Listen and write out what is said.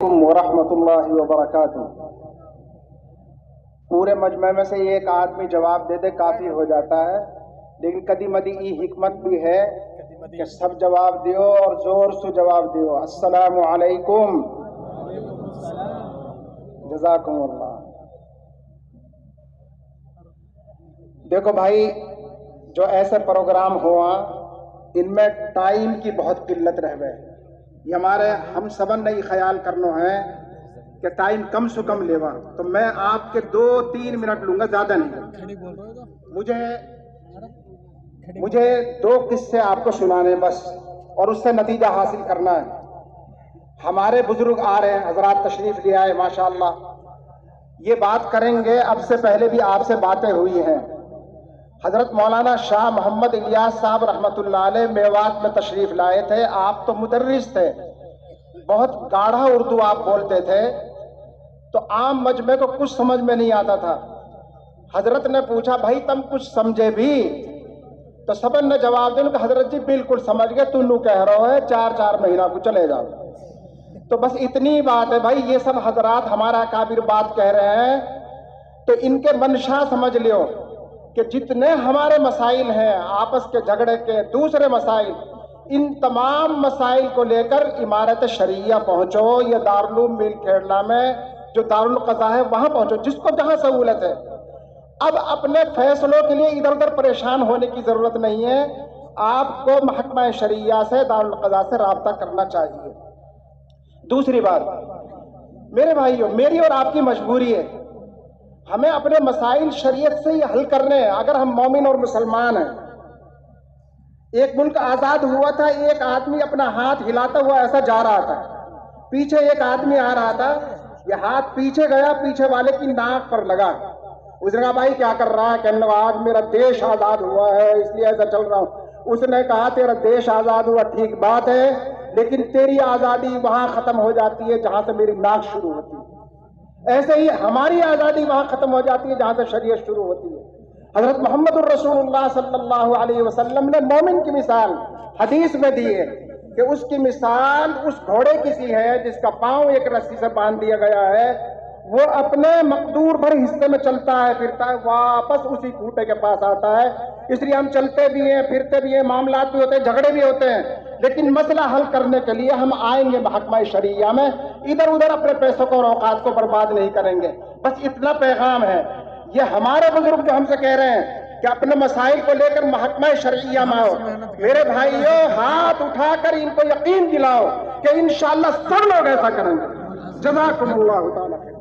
ورحمۃ اللہ وبرکاتہ۔ پورے مجمع میں سے ایک آدمی جواب دے دے کافی ہو جاتا ہے، لیکن کدی مدی ای حکمت بھی ہے کہ سب جواب دیو اور زور سے جواب دیو۔ السلام علیکم، جزاکم اللہ۔ دیکھو بھائی، جو ایسے پروگرام ہوا ان میں ٹائم کی بہت قلت رہ گئے۔ یہ ہمارے ہم سبن نہیں خیال کرنا ہے کہ ٹائم کم سے کم لیوا، تو میں آپ کے 2-3 منٹ لوں گا، زیادہ نہیں۔ مجھے 2 قصے آپ کو سنانے بس، اور اس سے نتیجہ حاصل کرنا ہے۔ ہمارے بزرگ آ رہے ہیں، حضرات تشریف لے آئے ماشاءاللہ، یہ بات کریں گے۔ اب سے پہلے بھی آپ سے باتیں ہوئی ہیں۔ حضرت مولانا شاہ محمد الیاس صاحب رحمۃ اللہ علیہ میوات میں تشریف لائے تھے۔ آپ تو مدرس تھے، بہت گاڑھا اردو آپ بولتے تھے، تو عام مجمع کو کچھ سمجھ میں نہیں آتا تھا۔ حضرت نے پوچھا، بھائی تم کچھ سمجھے بھی؟ تو سبن نے جواب دیا کہ حضرت جی بالکل سمجھ گئے، تنو کہہ رہا ہے 4 مہینہ کو چلے جاؤ۔ تو بس اتنی بات ہے بھائی، یہ سب حضرات ہمارا اکابر بات کہہ رہے ہیں تو ان کے منشا سمجھ لیو کہ جتنے ہمارے مسائل ہیں آپس کے جھگڑے کے، دوسرے مسائل، ان تمام مسائل کو لے کر امارت شریعہ پہنچو، یا دارالعلوم میل کھیڑلا میں جو دارالقضاء ہے وہاں پہنچو، جس کو جہاں سہولت ہے۔ اب اپنے فیصلوں کے لیے ادھر ادھر پریشان ہونے کی ضرورت نہیں ہے، آپ کو محکمہ شریعہ سے، دارالقضاء سے رابطہ کرنا چاہیے۔ دوسری بات، میرے بھائیوں، میری اور آپ کی مجبوری ہے، ہمیں اپنے مسائل شریعت سے یہ حل کرنے ہیں۔ اگر ہم مومن اور مسلمان ہیں، ایک ملک آزاد ہوا تھا، ایک آدمی اپنا ہاتھ ہلاتا ہوا ایسا جا رہا تھا، پیچھے ایک آدمی آ رہا تھا، یہ ہاتھ پیچھے گیا، پیچھے والے کی ناک پر لگا۔ اس نے کہا، بھائی کیا کر رہا ہے؟ کہنے لگا، آج میرا دیش آزاد ہوا ہے اس لیے ایسا چل رہا ہوں۔ اس نے کہا، تیرا دیش آزاد ہوا ٹھیک بات ہے، لیکن تیری آزادی وہاں ختم ہو جاتی ہے جہاں سے میری ناک شروع ہوتی ہے۔ ایسے ہی ہماری آزادی وہاں ختم ہو جاتی ہے جہاں سے شریعت شروع ہوتی ہے۔ حضرت محمد الرسول اللہ صلی اللہ علیہ وسلم نے مومن کی مثال حدیث میں دی ہے کہ اس کی مثال اس گھوڑے کی سی ہے جس کا پاؤں ایک رسی سے باندھ دیا گیا ہے، وہ اپنے مقدور بھر حصے میں چلتا ہے پھرتا ہے، واپس اسی کھوٹے کے پاس آتا ہے۔ اس لیے ہم چلتے بھی ہیں، پھرتے بھی ہیں، معاملات بھی ہوتے ہیں، جھگڑے بھی ہوتے ہیں، لیکن مسئلہ حل کرنے کے لیے ہم آئیں گے محکمہ شریعہ میں، ادھر ادھر اپنے پیسوں کو اور اوقات کو برباد نہیں کریں گے۔ بس اتنا پیغام ہے۔ یہ ہمارے بزرگ جو ہم سے کہہ رہے ہیں کہ اپنے مسائل کو لے کر محکمہ شرعیہ میں آؤ، میرے بھائیوں ہاتھ اٹھا کر ان کو یقین دلاؤ کہ انشاءاللہ سب لوگ ایسا کریں گے۔ جزاکم اللہ تعالی۔